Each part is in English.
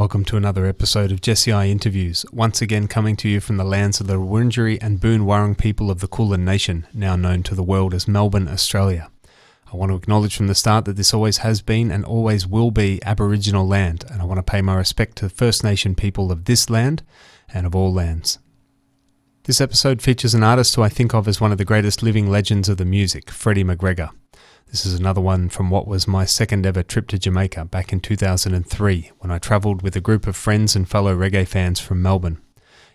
Welcome to another episode of Jesse I Interviews, once again coming to you from the lands of the Wurundjeri and Boon Wurrung people of the Kulin Nation, now known to the world as Melbourne, Australia. I want to acknowledge from the start that this always has been and always will be Aboriginal land, and I want to pay my respect to the First Nation people of this land and of all lands. This episode features an artist who I think of as one of the greatest living legends of the music, Freddie McGregor. This is another one from what was my second ever trip to Jamaica back in 2003, when I travelled with a group of friends and fellow reggae fans from Melbourne.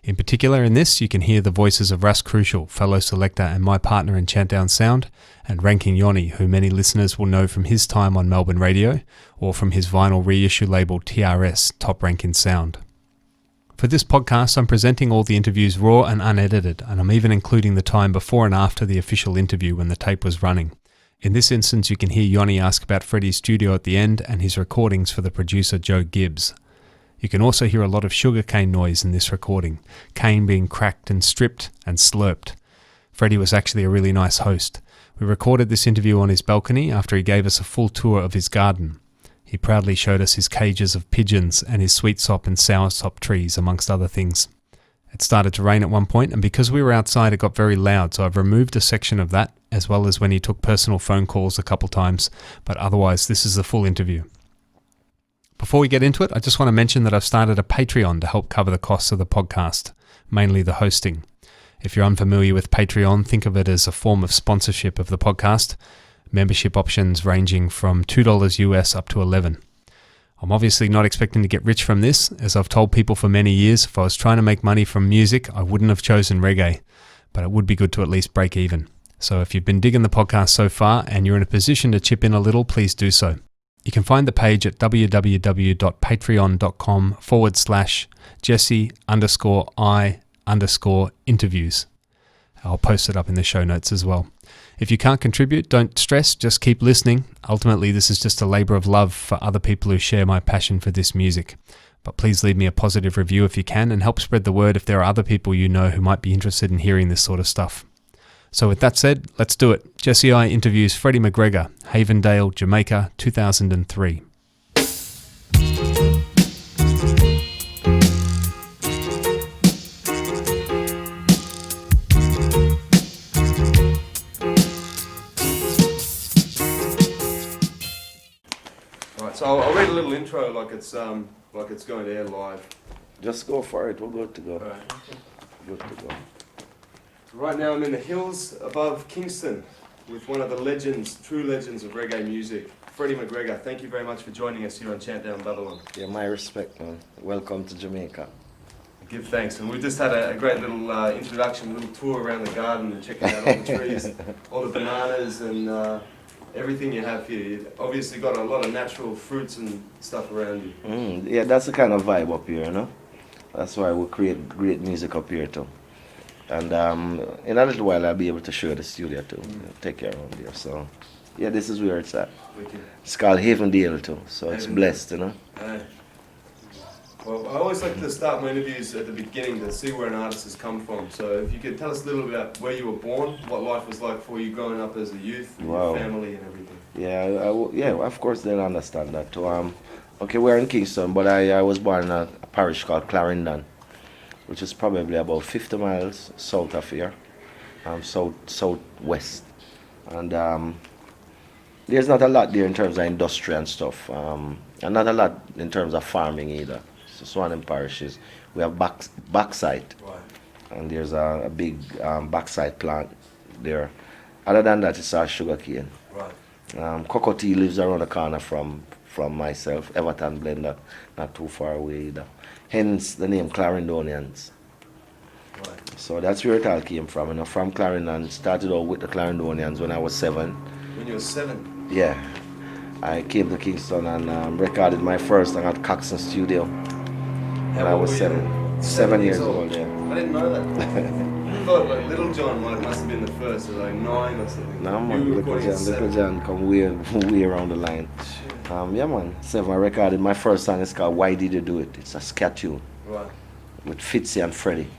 In particular in this, you can hear the voices of Russ Crucial, fellow selector and my partner in Chantdown Sound, and Ranking Yoni, who many listeners will know from his time on Melbourne radio, or from his vinyl reissue label TRS, Top Rank in Sound. For this podcast, I'm presenting all the interviews raw and unedited, and I'm even including the time before and after the official interview when the tape was running. In this instance, you can hear Yoni ask about Freddie's studio at the end and his recordings for the producer Joe Gibbs. You can also hear a lot of sugarcane noise in this recording, cane being cracked and stripped and slurped. Freddie was actually a really nice host. We recorded this interview on his balcony after he gave us a full tour of his garden. He proudly showed us his cages of pigeons and his sweetsop and soursop trees, amongst other things. It started to rain at one point, and because we were outside it got very loud, so I've removed a section of that, as well as when he took personal phone calls a couple times, but otherwise this is the full interview. Before we get into it, I just want to mention that I've started a Patreon to help cover the costs of the podcast, mainly the hosting. If you're unfamiliar with Patreon, think of it as a form of sponsorship of the podcast, membership options ranging from $2 US up to $11. I'm obviously not expecting to get rich from this. As I've told people for many years, if I was trying to make money from music, I wouldn't have chosen reggae, but it would be good to at least break even. So if you've been digging the podcast so far and you're in a position to chip in a little, please do so. You can find the page at www.patreon.com/Jesse_I_interviews. I'll post it up in the show notes as well. If you can't contribute, don't stress, just keep listening. Ultimately, this is just a labour of love for other people who share my passion for this music. But please leave me a positive review if you can, and help spread the word if there are other people you know who might be interested in hearing this sort of stuff. So with that said, let's do it. Jesse I interviews Freddie McGregor, Havendale, Jamaica, 2003. So I'll read a little intro like it's going to air live. Just go for it. We're good to go. All right. Good to go. Right now I'm in the hills above Kingston with one of the legends, true legends of reggae music, Freddie McGregor. Thank you very much for joining us here on Chantdown Babylon. Yeah, my respect, man. Welcome to Jamaica. Give thanks. And we just had a great little introduction, a little tour around the garden and checking out all the trees, all the bananas and everything you have here. You've obviously got a lot of natural fruits and stuff around you. Yeah, that's the kind of vibe up here, you know? That's why we create great music up here too. And in a little while I'll be able to show the studio too. Take care around there. So yeah, this is where it's at. Wicked. It's called Havendale too, so it's blessed, you know? Well, I always like to start my interviews at the beginning to see where an artist has come from. So if you could tell us a little bit about where you were born, what life was like for you growing up as a youth, Wow. your family and everything. Yeah, of course they'll understand that too. Okay, we're in Kingston, but I was born in a parish called Clarendon, which is probably about 50 miles south of here, southwest. And there's not a lot there in terms of industry and stuff, and not a lot in terms of farming either. So it's one of them parishes. We have backside, Right. and there's a big backside plant there. Other than that, it's our sugar cane. Right. Cocoa tea lives around the corner from myself, Everton Blender, not too far away either. Hence the name Clarendonians. Right. So that's where it all came from. You know, from Clarendon, started out with the Clarendonians when I was 7. When you were 7? Yeah. I came to Kingston and recorded my first song at Coxon Studio when I was 7. 7 years old, yeah. I didn't know that. I thought like Little John must have been the first, like 9 or something. No, man, Little John come way around the line. Yeah, man, 7. I recorded my first song. It's called Why Did You Do It? It's a scat tune. Right. With Fitzy and Freddie.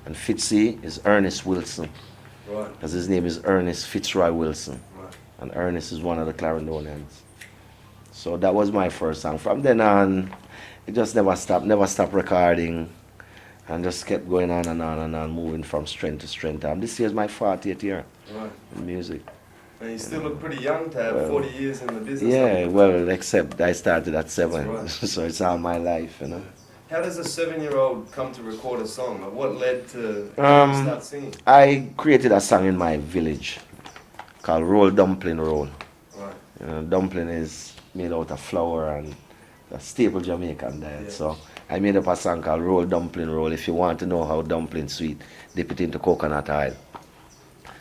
And Fitzy is Ernest Wilson. Right. Because his name is Ernest Fitzroy Wilson. Right. And Ernest is one of the Clarendonians. So that was my first song. From then on, it just never stopped recording, and just kept going on and on and on, moving from strength to strength. This year's my 40th year Right. in music. And you still look pretty young to have 40 years in the business. Yeah, well, except I started at 7, Right. so it's all my life, you know. How does a 7-year-old come to record a song? Like, what led to start singing? I created a song in my village called Roll Dumpling Roll. Right. Dumpling is made out of flour and a staple Jamaican diet. Yeah. So I made up a song called Roll Dumpling Roll. If you want to know how dumplings sweet, dip it into coconut oil.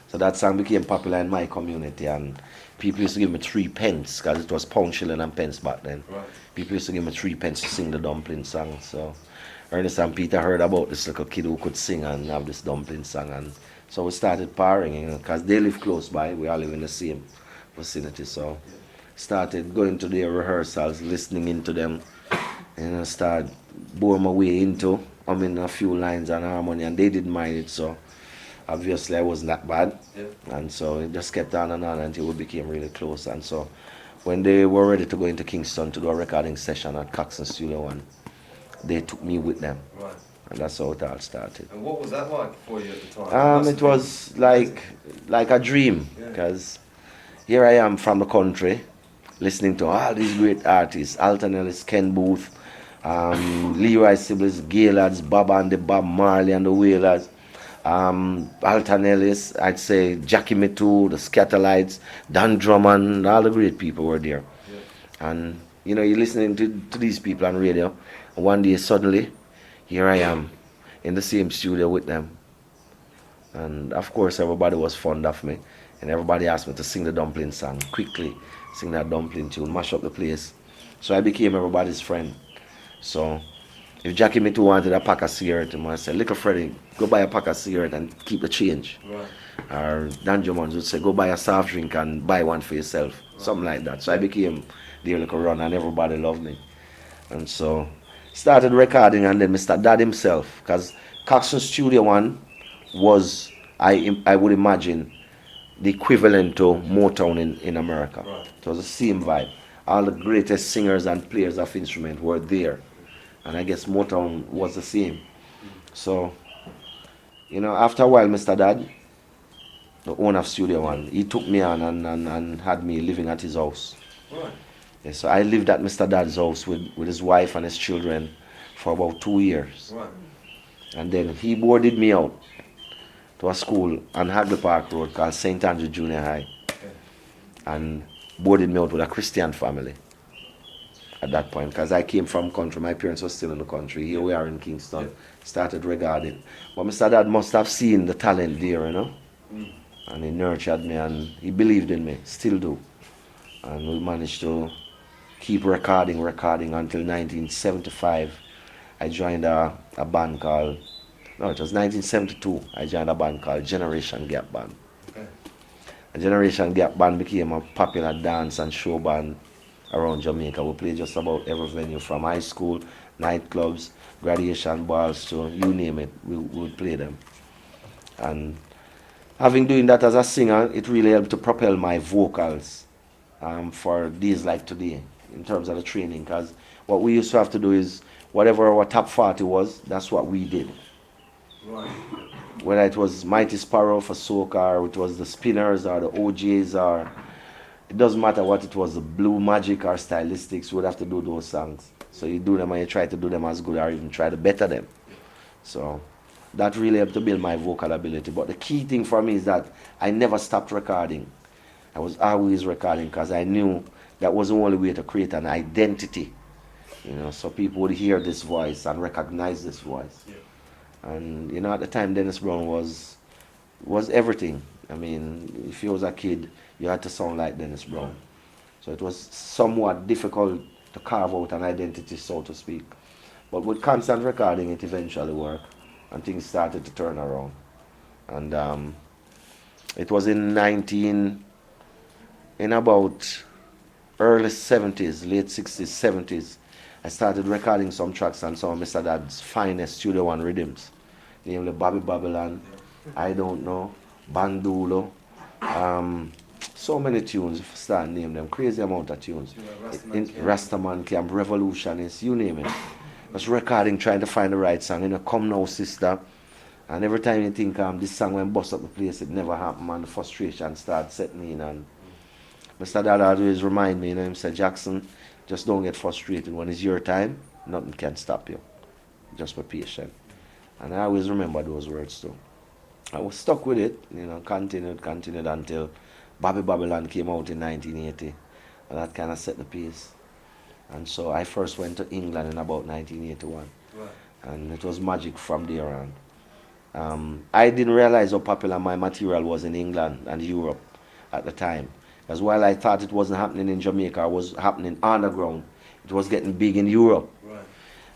So that song became popular in my community, and people used to give me 3 pence because it was pound, shilling, and pence back then. Right. People used to give me 3 pence to sing the dumpling song. So Ernest and Peter heard about this little kid who could sing and have this dumpling song, and so we started pairing, you know, because they live close by. We all live in the same vicinity. So started going to their rehearsals, listening into them, and start bore my way into humming a few lines on harmony, and they didn't mind it. So obviously I wasn't that bad. Yeah. And so it just kept on and on until we became really close. And so when they were ready to go into Kingston to do a recording session at Coxon Studio One, they took me with them. Right. And that's how it all started. And what was that like for you at the time? It was like a dream, because here I am from the country, listening to all these great artists: Alton Ellis, Ken Booth, Leroy Sibbles, Gaylords, Bob and the Bob Marley and the Wailers, Alton Ellis, I'd say Jackie Mittoo, the Scatterlights, Don Drummond, all the great people were there. Yeah. And you know, you're listening to these people on radio, and one day suddenly, here I am in the same studio with them. And of course everybody was fond of me, and everybody asked me to sing the dumpling song quickly, sing that dumpling tune, mash up the place. So I became everybody's friend. So if Jackie Mittoo wanted a pack of cigarette, I said, "Little Freddie, go buy a pack of cigarette and keep the change." Right. Or Dan Drummond would say, "Go buy a soft drink and buy one for yourself." Right. Something like that. So I became their little run, and everybody loved me. And so started recording, and then Mr. Dad himself, because Coxon Studio One was, I would imagine, the equivalent to Motown in America. Right. It was the same vibe. All the greatest singers and players of instrument were there. And I guess Motown was the same. So, you know, after a while, Mr. Dad, the owner of Studio One, he took me on and had me living at his house. Right. Yeah, so I lived at Mr. Dad's house with his wife and his children for about 2 years. Right. And then he boarded me out to a school on Hagley Park Road called St. Andrew Junior High. Okay. And boarded me out with a Christian family at that point, because I came from country. My parents were still in the country. Here we are in Kingston. Yeah. Started regarding. But Mr. Dad must have seen the talent there, you know. Mm. And he nurtured me, and he believed in me, still do. And we managed to keep recording until 1975. I joined a band called, no, it was 1972. I joined a band called Generation Gap Band. Okay. A Generation Gap Band became a popular dance and show band around Jamaica. We played just about every venue, from high school, nightclubs, graduation balls, to you name it, we would play them. And having doing that as a singer, it really helped to propel my vocals for days like today, in terms of the training, because what we used to have to do is, whatever our top 40 was, that's what we did. Right. Whether it was Mighty Sparrow for soca, or it was the Spinners or the OJs, or it doesn't matter what it was, the Blue Magic or Stylistics, we would have to do those songs. So you do them and you try to do them as good, or even try to better them. So that really helped to build my vocal ability. But the key thing for me is that I never stopped recording. I was always recording, because I knew that was the only way to create an identity. You know, so people would hear this voice and recognize this voice. Yeah. And you know, at the time, Dennis Brown was everything. I mean, if you was a kid, you had to sound like Dennis Brown. So it was somewhat difficult to carve out an identity, so to speak. But with constant recording, it eventually worked, and things started to turn around. And it was in about early 70s, late 60s, 70s, I started recording some tracks on some of Mr. Dad's finest Studio One rhythms, namely Bobby Babylon, I Don't Know, Bandulo, So many tunes, if you start name them, crazy amount of tunes. Rastaman Camp. Rastaman Camp, Revolutionist, you name it. Just recording, trying to find the right song. Come Now Sister. And every time you think this song when bust up the place, it never happened, and the frustration starts setting in. And Mr. Dad always remind me, him say, Jackson, just don't get frustrated. When it's your time, nothing can stop you. Just be patient. And I always remember those words too. I was stuck with it, continued until Bobby Babylon came out in 1980. And that kind of set the pace. And so I first went to England in about 1981. Right. And it was magic from there on. I didn't realize how popular my material was in England and Europe at the time. Because while I thought it wasn't happening in Jamaica, it was happening underground. It was getting big in Europe. Right.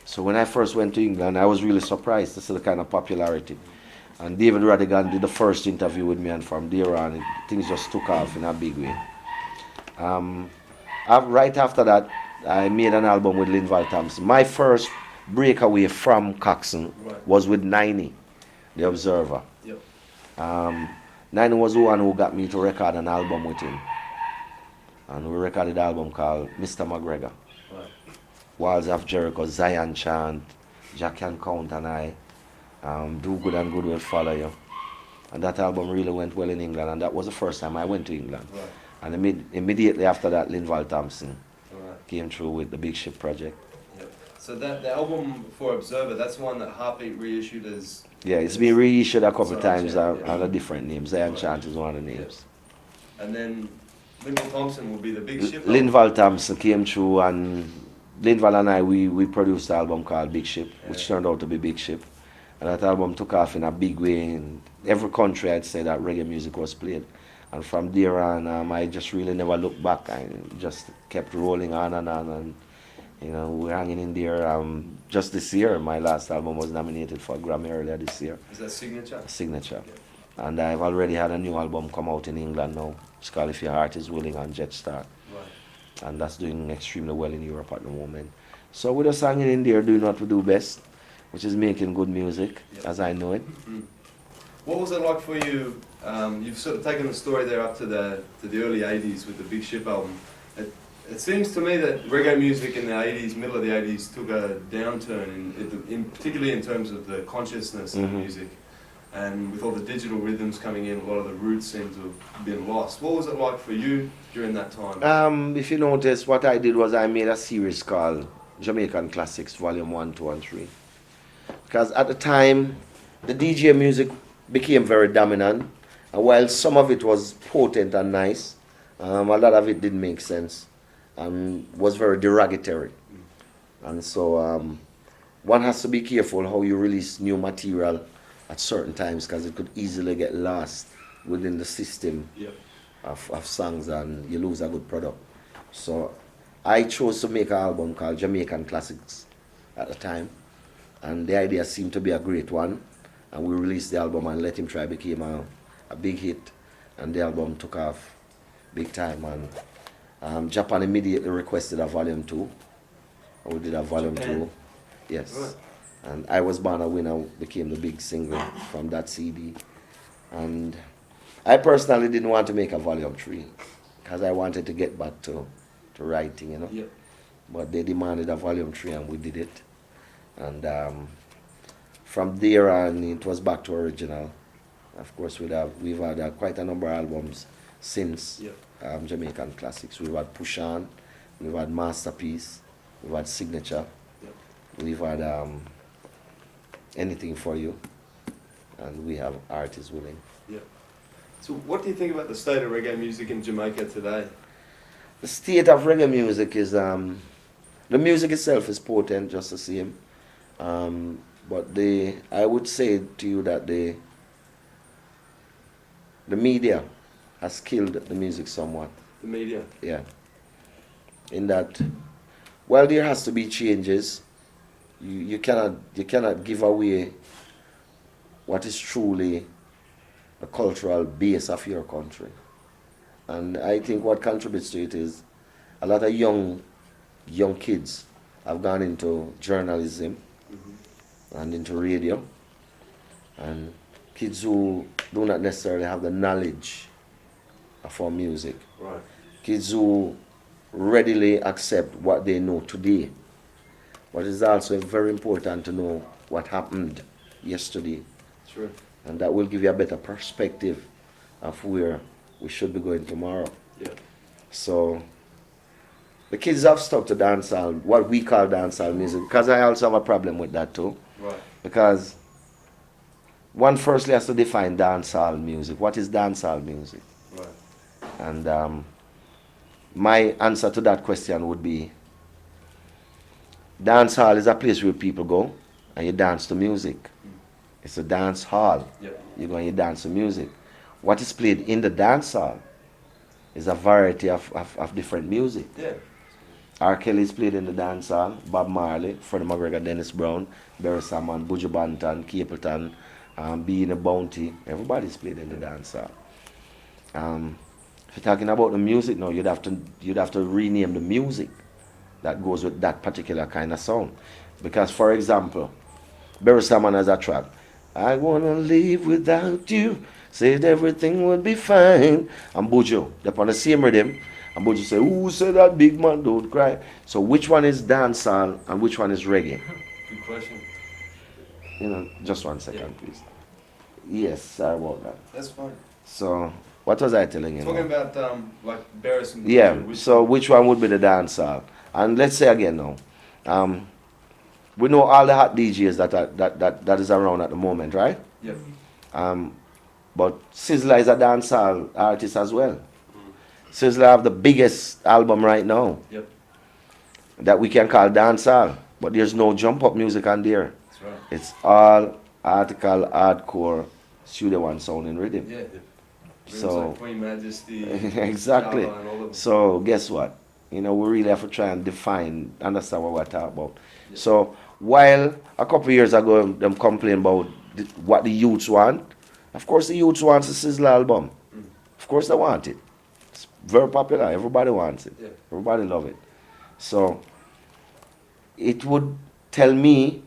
So when I first went to England, I was really surprised to see the kind of popularity. And David Radigan did the first interview with me, and from there on, things just took off in a big way. Right after that, I made an album with Linval Thompson. My first breakaway from Coxsone was with Niney, the Observer. Yep. Niney was the one who got me to record an album with him. And we recorded an album called Mr. McGregor. Right. Walls of Jericho, Zion Chant, Jack Can Count and I, Do Good and Good Will Follow You. And that album really went well in England, and that was the first time I went to England. Right. And immediately after that, Linval Thompson Right. came through with the Big Ship project. Yep. So the album for Observer, that's one that Heartbeat reissued as... Yeah, it's been reissued a couple Zion times Chant, yeah. under different names. Zion Right. Chant is one of the names. And then Linval Thompson will be the Big Ship. Linval Thompson came through, and Linval and I, we produced an album called Big Ship, which turned out to be Big Ship. And that album took off in a big way. In every country, I'd say that reggae music was played. And from there on, I just really never looked back. I just kept rolling on and on. And, we're hanging in there. Just this year, my last album was nominated for a Grammy earlier this year. Is that Signature? Signature. Yeah. And I've already had a new album come out in England now. It's called If Your Heart Is Willing on Jetstar. Right. And that's doing extremely well in Europe at the moment. So we're just hanging in there doing what we do best, which is making good music, as I know it. Mm. What was it like for you? You've sort of taken the story there up to the early 80s with the Big Ship album. It seems to me that reggae music in the 80s, middle of the 80s, took a downturn, particularly in terms of the consciousness of the music. And with all the digital rhythms coming in, a lot of the roots seem to have been lost. What was it like for you during that time? If you notice, what I did was I made a series called Jamaican Classics Volume 1, 2, and 3. Because at the time, the DJ music became very dominant. And while some of it was potent and nice, a lot of it didn't make sense and was very derogatory. And so one has to be careful how you release new material at certain times, because it could easily get lost within the system of songs and you lose a good product. So I chose to make an album called Jamaican Classics at the time. And the idea seemed to be a great one. And we released the album, and Let Him Try became a big hit. And the album took off big time. And Japan immediately requested a volume 2. And we did a volume Japan. 2. Yes. Right. And I Was Born a Winner became the big single from that CD. And I personally didn't want to make a volume 3, because I wanted to get back to writing, Yep. But they demanded a volume 3, and we did it. And from there on, it was back to original. Of course, we've had quite a number of albums since Jamaican Classics. We've had Push On, we've had Masterpiece, we've had Signature, we've had Anything For You, and we have Art Is Willing. Yeah. So what do you think about the state of reggae music in Jamaica today? The state of reggae music is, the music itself is potent just the same. But I would say to you that the media has killed the music somewhat. The media? Yeah. In that, while there has to be changes, you cannot give away what is truly the cultural base of your country. And I think what contributes to it is a lot of young kids have gone into journalism and into radio, and kids who do not necessarily have the knowledge of our music. Right. Kids who readily accept what they know today. But it's also very important to know what happened yesterday. True. And that will give you a better perspective of where we should be going tomorrow. Yeah. So the kids have stuck to dancehall, what we call dancehall music, because I also have a problem with that too. Right. Because one firstly has to define dancehall music. What is dancehall music? Right. And my answer to that question would be, dance hall is a place where people go and you dance to music. It's a dance hall. Yep. You go and you dance to music. What is played in the dance hall is a variety of different music. Yeah. R. Kelly is played in the dance hall, Bob Marley, Freddie McGregor, Dennis Brown, Barry Salmon, Buju Banton, Capleton, Being a Bounty. Everybody's played in the dance hall. If you're talking about the music now, you'd have to rename the music that goes with that particular kind of sound. Because, for example, Barry Salmon has a track, I wanna live without you, said everything would be fine. And Buju, they're on the same rhythm, and Buju say, who said that big man don't cry? So which one is dancehall and which one is reggae? Good question. You know, just 1 second, Yeah. please. Yes, sorry about that. That's fine. So, what was I telling you? Talking now? about like Barris and Yeah, Buju, so which one would be the dancehall? And let's say again now, we know all the hot DJs that is around at the moment, right? Yep. But Sizzla is a dancehall artist as well. Sizzla have the biggest album right now Yep. that we can call dancehall, but there's no jump up music on there. That's right. It's all article, hardcore, Studio One sound and rhythm. Yeah. So like Queen Majesty. exactly. Java and all of them. So guess what? You know, we really have to try and understand what we're talking about. Yeah. So while a couple of years ago them complain about what the youths want, of course the youths want the Sizzla album. Of course they want it. It's very popular. Everybody wants it. Yeah. Everybody love it. So it would tell me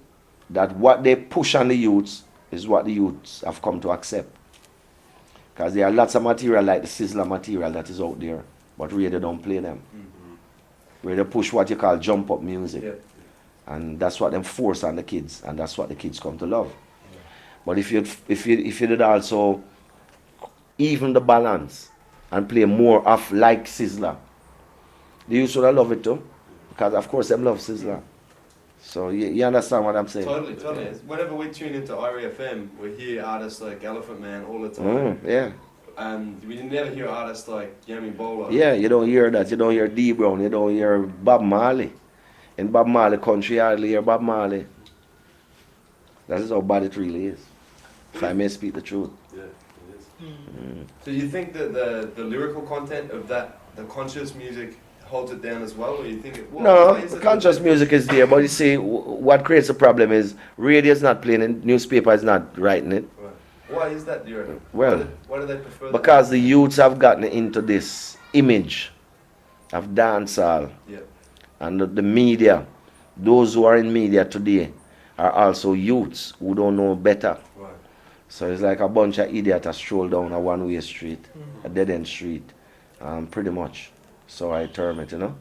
that what they push on the youths is what the youths have come to accept. Because there are lots of material like the Sizzla material that is out there, but radio don't play them. Radio push what you call jump up music. Yeah. And that's what them force on the kids, and that's what the kids come to love. But if you did also even the balance and play more of like Sizzla, the youths would love it too. Because of course them love Sizzla. So you understand what I'm saying? Totally. Whenever we tune into Irie FM, we hear artists like Elephant Man all the time. Yeah. And we never hear artists like Yami Bolo. Yeah, you don't hear that. You don't hear D Brown. You don't hear Bob Marley. In Bob Marley country, you hardly hear Bob Marley. That is how bad it really is. If I may speak the truth. Yeah, it is. So you think that the lyrical content of that, the conscious music, holds it down as well, or you think it? No, conscious music is there, but you see, what creates a problem is radio is not playing it, newspaper is not writing it. Right. Why is that, do you reckon? Well, why do they prefer because the youths have gotten into this image of dancehall. Yeah. And the media, those who are in media today, are also youths who don't know better. Right. So it's like a bunch of idiots that stroll down a one-way street, a dead-end street, pretty much. So I term it, you know.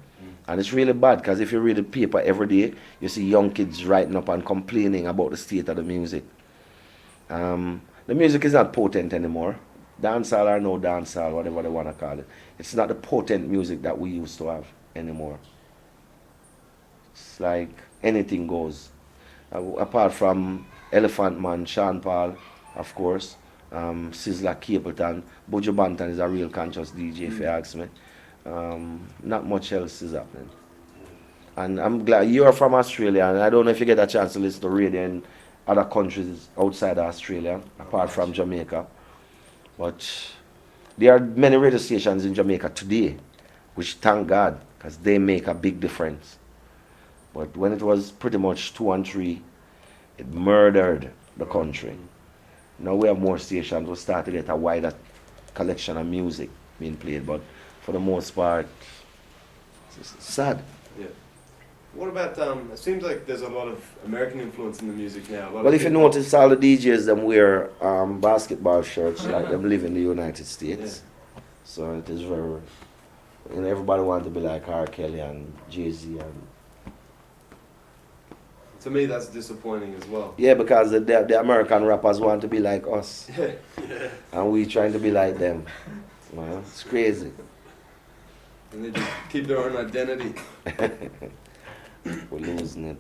And it's really bad, because if you read the paper every day, you see young kids writing up and complaining about the state of the music. The music is not potent anymore. Dancehall or no dancehall, whatever they want to call it. It's not the potent music that we used to have anymore. It's like anything goes. Apart from Elephant Man, Sean Paul, of course, Sizzla, Capleton, Buju Banton is a real conscious DJ, if you ask me. Not much else is happening. And I'm glad you're from Australia, and I don't know if you get a chance to listen to radio in other countries outside of Australia, apart from Jamaica. But there are many radio stations in Jamaica today, which thank God, because they make a big difference. But when it was pretty much 2 and 3, it murdered the country. Now we have more stations, we start to get a wider collection of music being played, but for the most part, it's sad. Yeah. What about, it seems like there's a lot of American influence in the music now. But if you notice, all the DJs them wear basketball shirts like them live in the United States. So it is very, everybody wants to be like R. Kelly and Jay-Z and To me, that's disappointing as well. yeah, because the American rappers want to be like us, Yeah. and we trying to be like them. Man, it's crazy. And they just keep their own identity. We're losing it.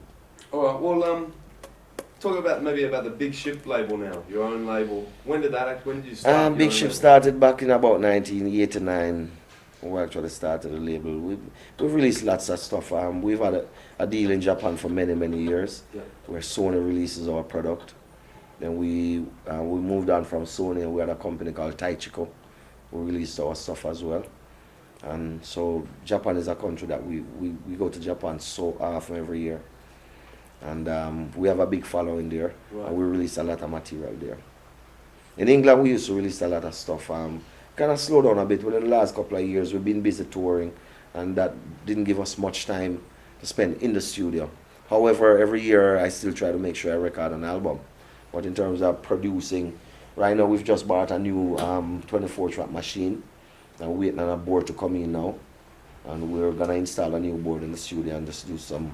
All right. Well, talk about the Big Ship label now, your own label. When did you start? your Big own Ship label? started back in about 1989. We actually started the label. We've released lots of stuff. We've had a deal in Japan for many, many years, Yeah. where Sony releases our product. Then we moved on from Sony and we had a company called Taichiko, who released our stuff as well. And so Japan is a country that we go to Japan so often every year. And we have a big following there, Right. and we release a lot of material there. In England, we used to release a lot of stuff. Kind of slowed down a bit within the last couple of years. We've been busy touring, and that didn't give us much time to spend in the studio. However, every year I still try to make sure I record an album. But in terms of producing, right now we've just bought a new 24-track machine, and we're waiting on a board to come in now. And we're going to install a new board in the studio and just do some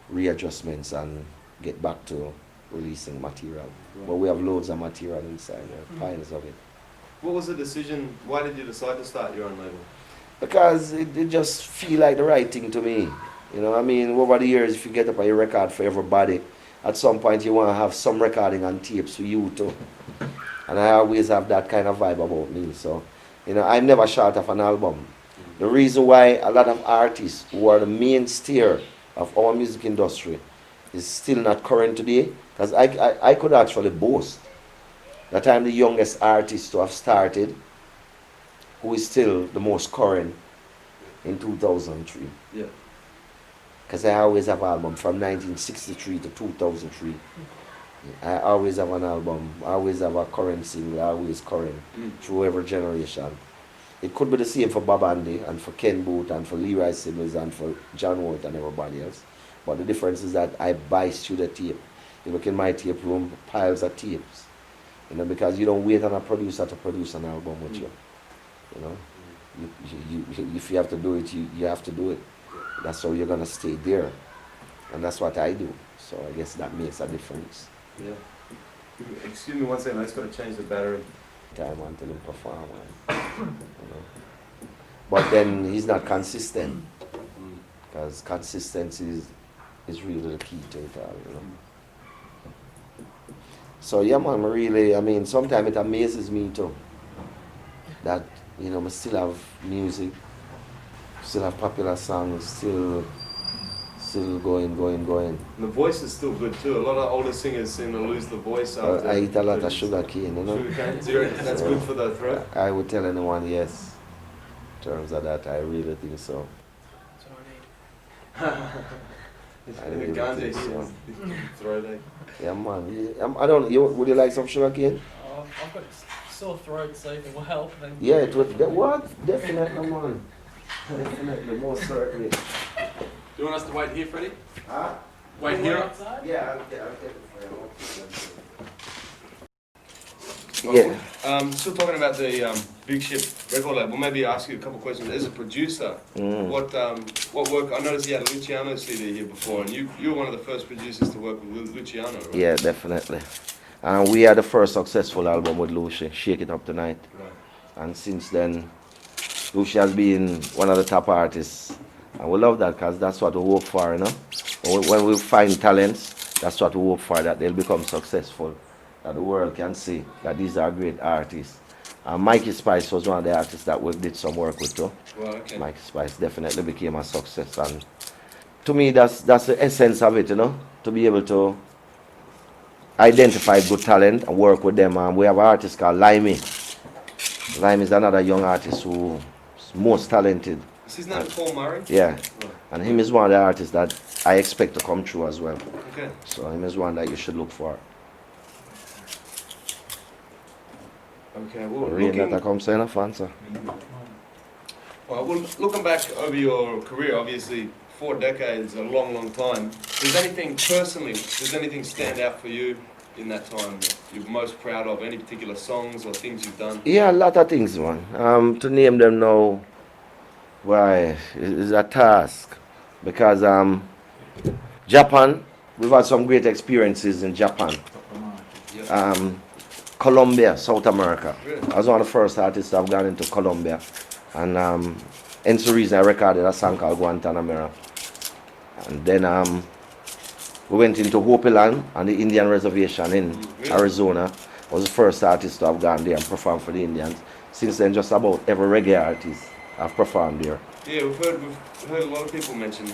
readjustments and get back to releasing material. Right. But we have loads of material inside there, piles of it. What was the decision? Why did you decide to start your own label? Because it just feel like the right thing to me. You know, I mean, over the years, if you get up and you record for everybody, at some point you want to have some recording on tapes for you too. And I always have that kind of vibe about me. So, you know, I'm never short of an album. The reason why a lot of artists who are the mainstay of our music industry is still not current today, because I could actually boast that I'm the youngest artist to have started who is still the most current in 2003. Yeah. Because I always have an album from 1963 to 2003. I always have an album, I always have a current single, always current through every generation. It could be the same for Bob Andy and for Ken Booth and for Leroy Simmons and for John Waite and everybody else. But the difference is that I buy studio tape. You look in my tape room, piles of tapes. You know, because you don't wait on a producer to produce an album with you. You know, you if you have to do it, you have to do it. That's how you're gonna stay there, and that's what I do. So I guess that makes a difference. Yeah. Excuse me one second. I just got to change the battery. Time until him perform, you know. But then he's not consistent, because consistency is really the key to it all, you know. So yeah, man, really, I mean, sometimes it amazes me too, that, you know, I still have music, still have popular songs, still going. And the voice is still good too. A lot of older singers seem to lose the voice after. I eat a lot of sugar cane, you know. Sugar cane? Do you reckon that's good for the throat? I would tell anyone yes. In terms of that, I really think so. That's what I need. I The really ganja think here so. is throat ache. Yeah, man. Yeah, I don't. Would you like some sugar cane? I've got sore throat, so if it will help, then. Yeah, it would. What? Definitely, man. Definitely, most certainly. Do you want us to wait here, Freddie? Huh? Wait here? Outside? Yeah, I'll take it for you. Yeah. Still talking about the Big Ship record label. Maybe ask you a couple of questions. As a producer, what work? I noticed you had a Luciano CD here before, and you were one of the first producers to work with Luciano, right? Yeah, definitely. And we had the first successful album with Lucy, Shake It Up Tonight. Right. And since then, Lucy has been one of the top artists. And we love that, because that's what we hope for, you know. When we find talents, that's what we hope for, that they'll become successful, that the world can see that these are great artists. And Mikey Spice was one of the artists that we did some work with too. Well, okay. Mikey Spice definitely became a success. And to me, that's the essence of it, you know, to be able to identify good talent and work with them. And we have an artist called Limey. Limey is another young artist who is most talented. Is his name Paul Murray? Yeah, Right. and him is one of the artists that I expect to come true as well. Okay. So him is one that you should look for. Okay. Well, Really, that comes in a fancy. looking back over your career, obviously 4 decades, a long, long time. Does anything personally, does anything stand out for you in that time you're most proud of? Any particular songs or things you've done? Yeah, a lot of things, man. To name them now, why, is a task. Because Japan, we've had some great experiences in Japan. Colombia, South America. Really? I was one of the first artists to have gone into Colombia. And hence the reason I recorded a song called Guantanamera. And then we went into Hopi Land on the Indian reservation in Really? Arizona. I was the first artist to have gone there and performed for the Indians. Since then, just about every reggae artist have performed there. Yeah, we've heard a lot of people mention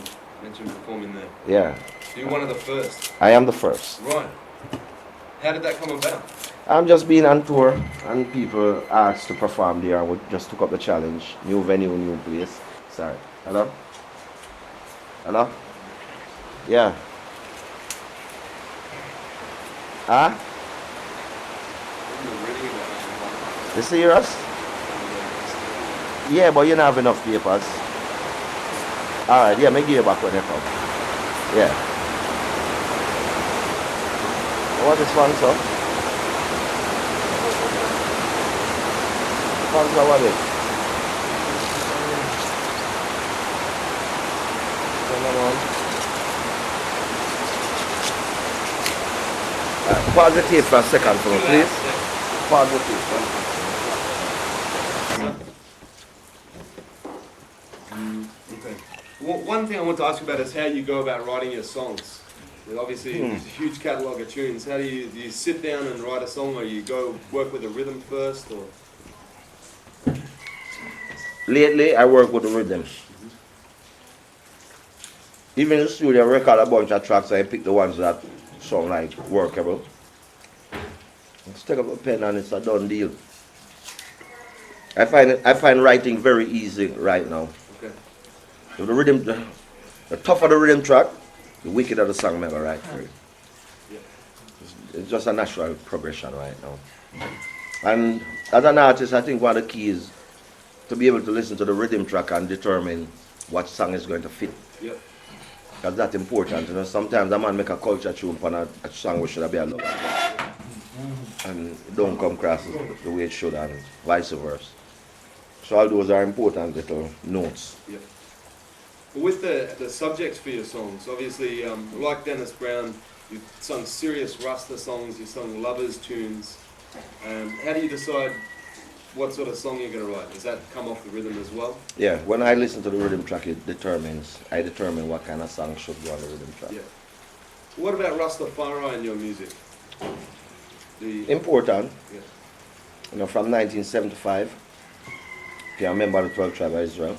performing there. Yeah, You're one of the first. I am the first. Right. How did that come about? I'm just being on tour and people asked to perform there and we just took up the challenge. New venue, new place. Sorry. Hello? Hello? Yeah. Huh? You serious? Yeah, but you don't have enough papers. Alright, yeah, make you back when you come. Yeah. What is sponsor? Sponsor what is? Pause the tape for a second for me, please. Pause the tape. Okay. One thing I want to ask you about is how you go about writing your songs. And obviously, there's a huge catalogue of tunes. How do you sit down and write a song, or you go work with the rhythm first, or? Lately, I work with the rhythms. Even in the studio, I record a bunch of tracks. I pick the ones that sound like workable. Just take up a pen and it's a done deal. I find writing very easy right now. Okay. So the rhythm, the tougher the rhythm track, the wickeder the song never write for it. Yeah. It's just a natural progression right now. And as an artist, I think one of the keys to be able to listen to the rhythm track and determine what song is going to fit. Yep. Because that's important. You know, sometimes a man make a culture tune on a song which should be a love. And it don't come across the way it should, and vice versa. So all those are important little notes. Yep. Well, with the subjects for your songs, obviously, like Dennis Brown, you've sung serious Rasta songs, you've sung lovers tunes. How do you decide what sort of song you're going to write? Does that come off the rhythm as well? Yeah, when I listen to the rhythm track, I determine what kind of song should go on the rhythm track. Yeah. What about Rastafari in your music? Important. Yeah. You know, from 1975, if you remember the 12 Tribe of Israel.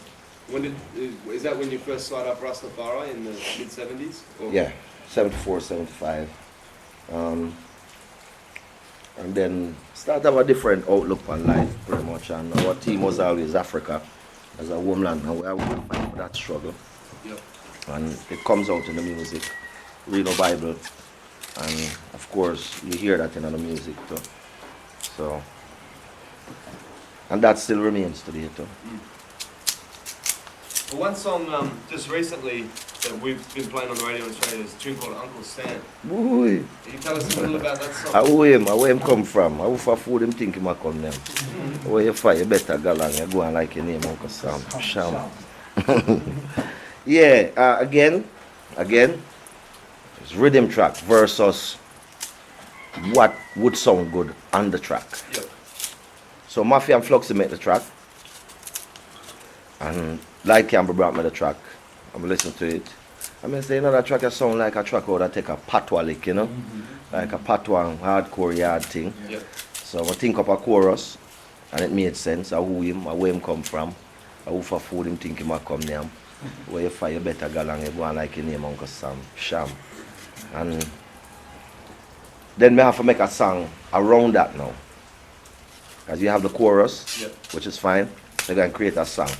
Is that when you first started up Rastafari in the mid-70s? Yeah, 74, 75. And then start have a different outlook on life, pretty much. And our team was always Africa as a woman, and we are fight for that struggle. Yep. And it comes out in the music. Read the Bible, and of course you hear that in the music too. So, and that still remains today too. Well, one song just recently that we've been playing on the radio in Australia is a tune called Uncle Sam. Boy, Can you tell us a little about that song? where him come from? How for food him think him a come them? Where you fight, you better go along, you go and like your name Uncle Sam. Sham. Yeah, again, it's rhythm track versus what would sound good on the track. Yep. So Mafia and Fluxy make the track, and Light Campbell brought me the track. I'm listening to it. I mean, say, you know, that track sound like a track where I take a patois lick, you know, like a patois hardcore yard thing. Yep. So I think up a chorus, and it made sense. I who him, where him come from, I who for food him think him a come there. Where you find you better go along, you go and like your name Uncle Sam, Sham. And then we have to make a song around that now. Because you have the chorus, Yep. which is fine. They're going to create a song.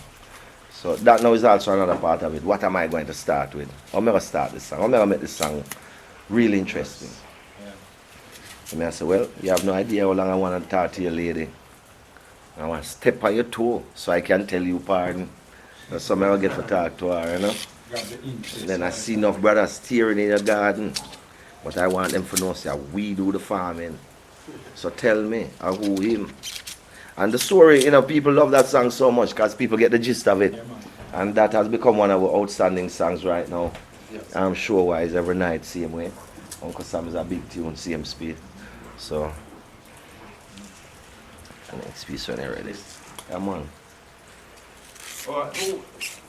So that now is also another part of it. What am I going to start with? How am I going to start this song? How am I going to make this song really interesting? And I say, well, you have no idea how long I want to talk to your lady. I want to step on your toe so I can tell you pardon. That's something I'll get to talk to her, you know. And then I see enough brothers steering in your garden. But I want them to know say we do the farming. So tell me, who him? And the story, people love that song so much because people get the gist of it. And that has become one of our outstanding songs right now. Yes. I'm sure wise every night, same way. Uncle Sam is a big tune, same speed. So, the next piece when you're ready. Come on. All right. Well,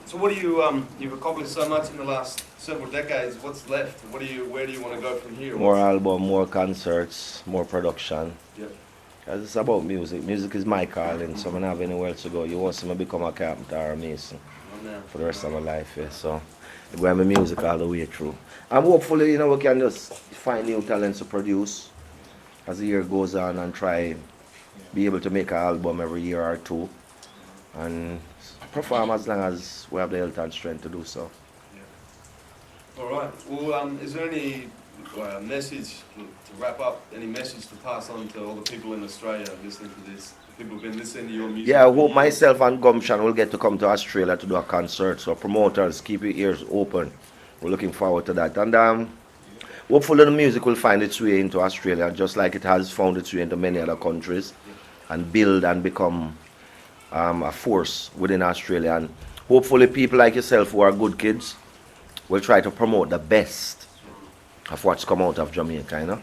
so what do you you've accomplished so much in the last several decades? What's left? Where do you want to go from here? More album, more concerts, more production. Yeah. Because it's about music. Music is my calling, so I don't have anywhere else to go. You want to become a carpenter or a mason for the rest of my life. Yeah. So, I'm going to music all the way through. And hopefully, we can just find new talents to produce as the year goes on and try be able to make an album every year or two and perform as long as we have the health and strength to do so. Yeah. All right. Well, is there any message to wrap up? Any message to pass on to all the people in Australia listening to this? People who've been listening to your music. Yeah, I hope myself and Gumption will get to come to Australia to do a concert. So promoters, keep your ears open. We're looking forward to that. And hopefully the music will find its way into Australia, just like it has found its way into many other countries, and build and become a force within Australia. And hopefully people like yourself who are good kids will try to promote the best of what's come out of Jamaica,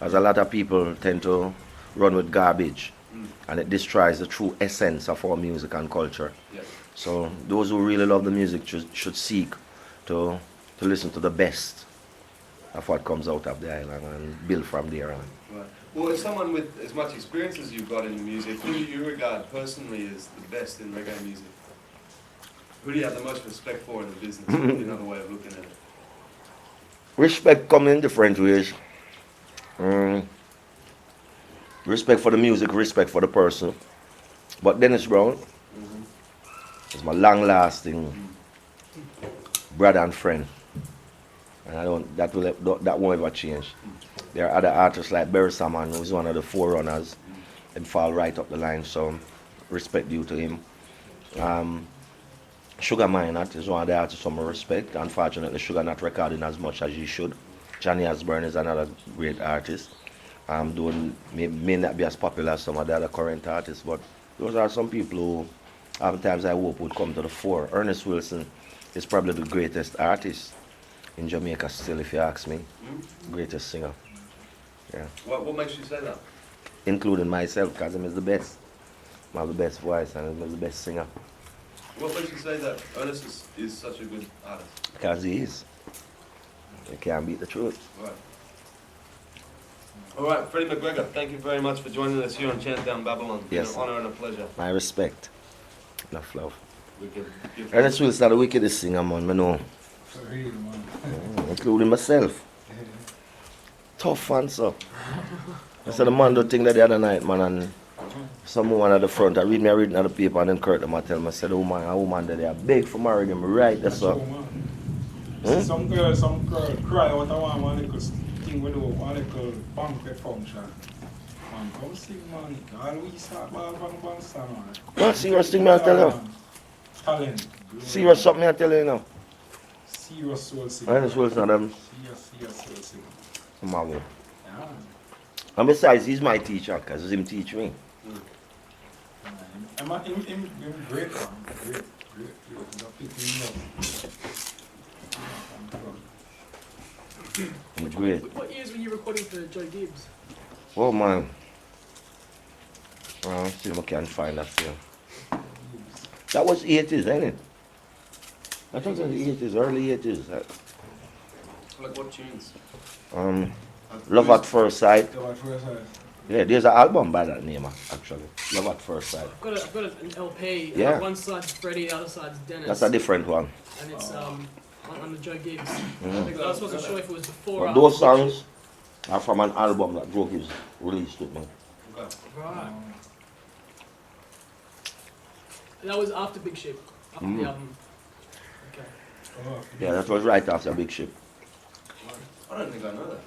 As a lot of people tend to run with garbage, and it destroys the true essence of our music and culture. Yeah. So those who really love the music should seek to listen to the best of what comes out of the island and build from there on. Right. Well, as someone with as much experience as you've got in music, who do you regard personally as the best in reggae music? Who do you have the most respect for in the business? Another way of looking at it. Respect comes in different ways. Respect for the music, respect for the person. But Dennis Brown is my long-lasting brother and friend, and that won't ever change. There are other artists like Barry Salmon, who's one of the forerunners, and fall right up the line. So respect due to him. Sugar Minot is one of the artists from respect. Unfortunately, Sugar not recording as much as he should. Johnny Osborne is another great artist. May not be as popular as some of the other current artists, but those are some people who oftentimes I hope would come to the fore. Ernest Wilson is probably the greatest artist in Jamaica still, if you ask me. Greatest singer. Yeah. What makes you say that? Including myself, because he is the best. I have the best voice and he's the best singer. What makes you say that Ernest is such a good artist? Because he is. You can't beat the truth. Right. All right, Freddie McGregor, thank you very much for joining us here on Chantown Babylon. It's Yes. been an honor and a pleasure. My respect. Enough love. We can give Ernest Wilson is the wickedest singer, man, I know. For real, man. Including myself. Tough answer. I said the man do thing that the other night, man, and some woman at the front, I reading at the paper and then Kurt them, I tell me, I said, a woman that they are big for marrying him, right, that's all. Some girl cry out of one little thing we do, one little banquet function. Man, come sing, man. All we start ball bang stand, man. What serious thing I tell you? Talent. Serious something I tell you now. Serious soul singer. Ernest Wilson, them. Serious soul singer. Man. Yeah. And besides, he's my teacher, because him teach me. I'm him great, man. Great. He's a pick me up. He's great. What years were you recording for Joe Gibbs? Oh, man. See if I can find that film. That was 80s, ain't it? I think it was the 80s, early 80s. Like what tunes? Love at First Sight. The one first time. Yeah, there's an album by that name, actually. Love at First Sight. I've got an LP. Yeah. One side's Freddie, the other side's Dennis. That's a different one. And it's on the Joe Gibbs. I just wasn't sure if it was before or But after. those songs are from an album that Joe Gibbs released with me. Okay. Right. That was after Big Ship. After the album. Okay. Oh, Yeah, that was right after Big Ship. I don't think I know that.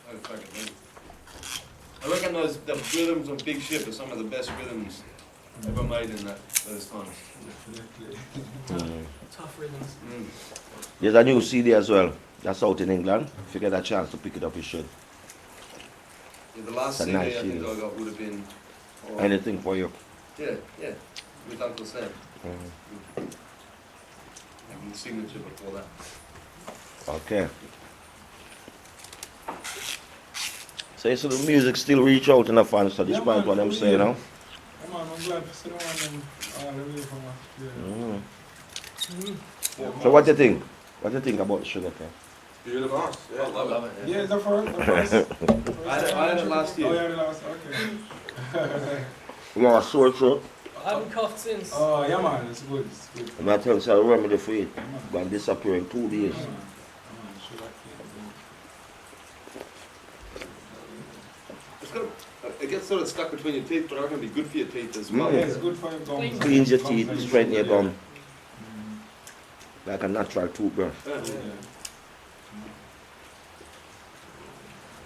I fucking know. I reckon the rhythms on Big Ship are some of the best rhythms ever made in those times. definitely. Tough rhythms. There's a new CD as well. That's out in England. If you get a chance to pick it up, you should. Yeah, the last It's a CD nice I think CD. I got would have been. Anything for you. Yeah, with Uncle Sam. Mhm. And the signature before that. Okay. So you see the music still reach out in the fans, so despite what I'm saying now. Yeah, man, I'm glad to see them all the way from Australia. Mhm. So what do you think? What do you think about the sugar cane? You're the boss. Yeah, I love it. Yeah, the first. I had it last year. Oh, yeah, the last, okay. You want a sore throat? I haven't coughed since. Oh, yeah, man, it's good, it's good. I'm not telling you, so I remember for it. Gonna disappear in 2 days. Yeah, man, sugar It's got, it gets sort of stuck between your teeth, but I reckon it'd be good for your teeth as well. cane. Yeah, it's good for your gums. Cleans your teeth, Gums and straighten your yeah. gum. Like a natural toothbrush. Yeah. Yeah.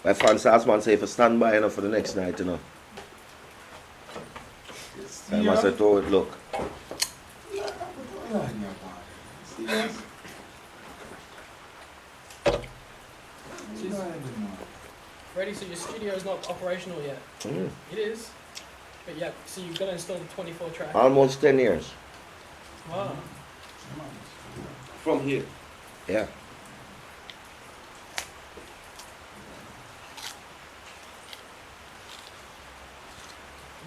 My fan Sassman say if you stand by enough for the next night, you know. I must have told it, look. Freddie, so your studio is not operational yet. Mm. It is. But yeah, so you've got to install the 24 track. Almost 10 years. Wow. From here. Yeah.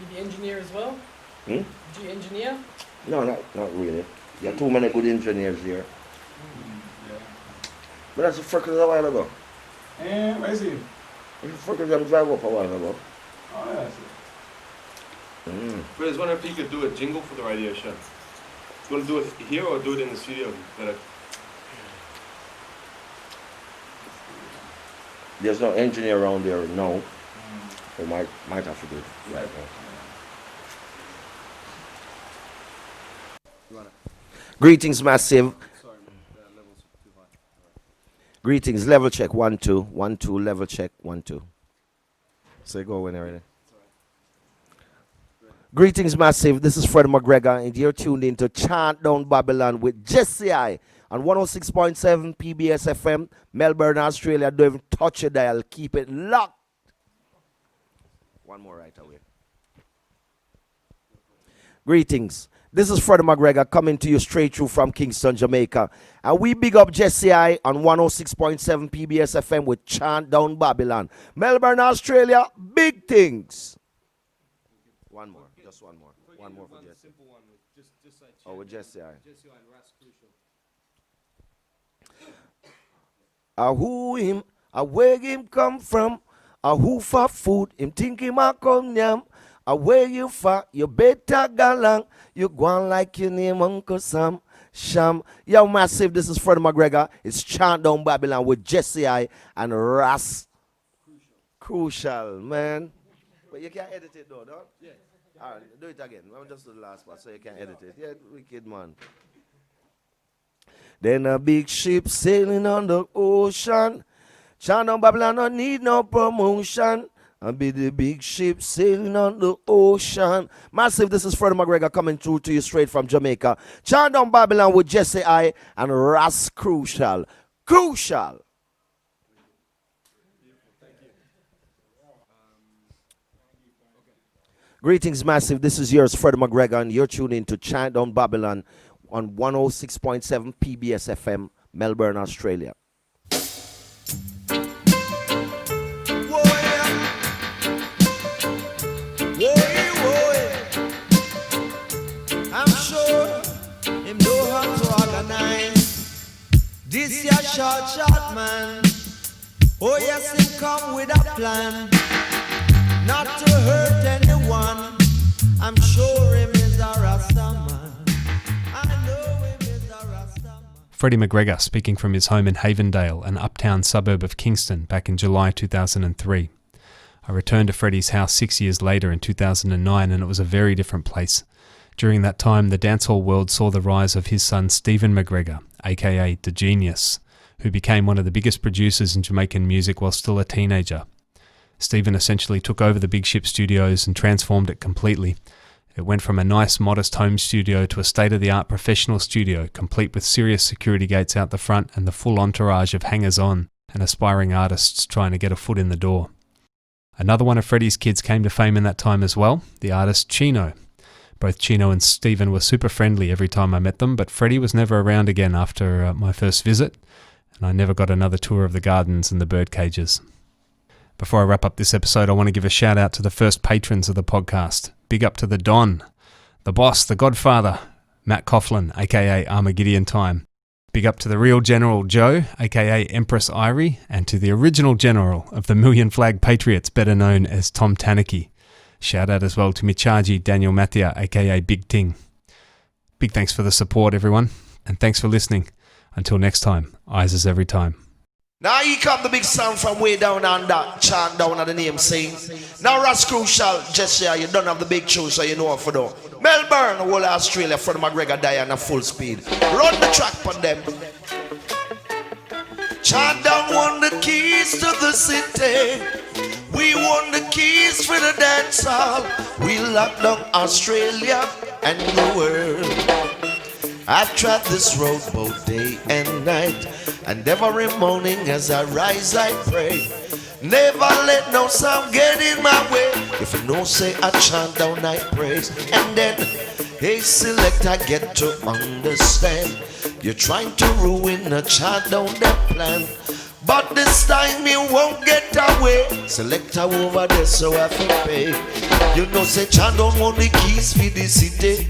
You the engineer as well? Hmm? Do you engineer? No, not really. There are too many good engineers here. But that's the fuckers a while ago. Where is he? The fuckers them drive up a while ago. Oh, yeah, I see. Mm. But I was wondering if you could do a jingle for the radio show. You want to do it here or do it in the studio? Better. There's no engineer around there, no. So might have to do it right now. Greetings, massive. Sorry, the level's too high. Greetings, level check 1 2 1 2 level check 1 2. So go when you're ready. Greetings, massive. This is Freddie McGregor, and you're tuned in to Chant Down Babylon with Jesse I on 106.7 PBS FM, Melbourne, Australia. Don't even touch your dial. Keep it locked. One more right away. Greetings. This is Freddie McGregor coming to you straight through from Kingston, Jamaica. And we big up Jesse I on 106.7 PBS FM with Chant Down Babylon. Melbourne, Australia, big things. One more, just one more. One more for Jesse. Simple one. Just say Oh, with Jesse I. Jesse and Ras Crucial. Who him, where him come from, who for food, him think him a come yam. Where you for, you better go along. You go on like your name Uncle Sam. Sham. Yo, massive, this is Freddie McGregor. It's Chant Down Babylon with Jesse I and Ras. Crucial, man. But you can't edit it though, no? Yeah. All right, do it again. Let me just do the last part so you can edit it. Yeah, wicked man. Then a big ship sailing on the ocean. Chant Down Babylon don't need no promotion. And be the big ship sailing on the ocean. Massive, this is Freddie McGregor coming through to you straight from Jamaica. Chant Down Babylon with Jesse I and Ras Crucial. Crucial. Greetings, massive. This is yours, Freddie McGregor, and you're tuned in to Chant Down Babylon on 106.7 PBS FM, Melbourne, Australia. I'm sure him know how to organize this ya short man. Oh yes, him come with a plan, not to hurt anyone. I'm sure him is a Rasta man. I know him is a Rasta man. Freddie McGregor speaking from his home in Havendale, an uptown suburb of Kingston, back in July 2003. I returned to Freddie's house 6 years later in 2009, and it was a very different place. During that time, the dancehall world saw the rise of his son Stephen McGregor, aka The Genius, who became one of the biggest producers in Jamaican music while still a teenager. Stephen essentially took over the Big Ship Studios and transformed it completely, It went from a nice, modest home studio to a state-of-the-art professional studio, complete with serious security gates out the front and the full entourage of hangers-on and aspiring artists trying to get a foot in the door. Another one of Freddie's kids came to fame in that time as well, the artist Chino. Both Chino and Stephen were super friendly every time I met them, but Freddie was never around again after my first visit, and I never got another tour of the gardens and the bird cages. Before I wrap up this episode, I want to give a shout out to the first patrons of the podcast. Big up to the Don, the boss, the Godfather, Matt Coughlin, aka Armageddon Time. Big up to the real General Joe, aka Empress Irie, and to the original General of the Million Flag Patriots, better known as Tom Tanaki. Shout out as well to Michaji Daniel Mathia, aka Big Ting. Big thanks for the support, everyone, and thanks for listening. Until next time, eyes is every time. Now here come the big sound from way down under, chant down at the name saying. Now Ross Crucial, just here, you don't have the big tune, so you know what for do. Melbourne, whole Australia, Freddie McGregor die on full speed. Run the track for them. Chant down won the keys to the city. We won the keys for the dance hall. We locked down Australia and the world. I've tried this road both day and night, and every morning as I rise I pray. Never let no sound get in my way. If you know say I chant down I praise, and then hey select I get to understand. You're trying to ruin a chant down that plan, but this time you won't get away. Selector over there so I feel pay. You know say chant don't want the keys for the city.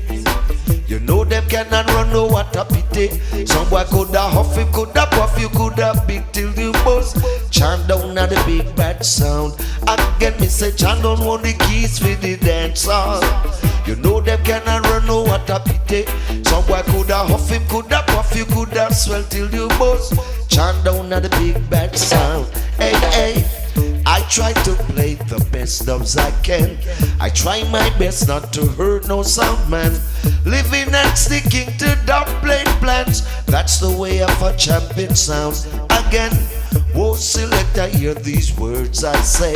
You know them cannot run no water pity. Some boy coulda huff, you coulda puff, you coulda big till you bust. Chant down at the big bad sound. Again me say chant down want the keys for the dance hall. You know them cannot run no water pity. Some boy coulda huff, him coulda puff, you coulda swell till you bust. Chant down at the big bad sound. Hey, hey. I try to play the best dubs I can. I try my best not to hurt no sound man. Living and sticking to dub plate plans. That's the way of a champion sounds. Again, whoa selector, hear these words I say.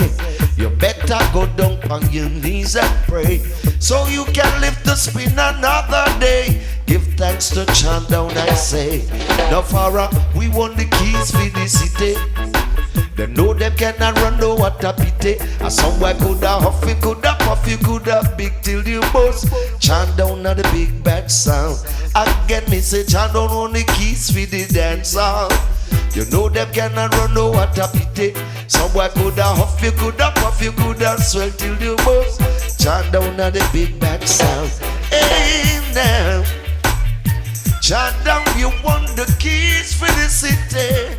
You better go down on your knees and pray, so you can live to spin another day. Give thanks to chant down I say. Now Farah, we won the keys for the city. They know them cannot run no water pity. And somewhere coulda huff, you coulda puff, you coulda big till you bust. Chant down at the big bad sound. Again me say chant down on the keys for the dance hall. You know them cannot run no water pity. Somewhere coulda huff, you coulda puff, you coulda swell till you bust. Chant down at the big bad sound. Hey now, chant down, you want the keys for the city.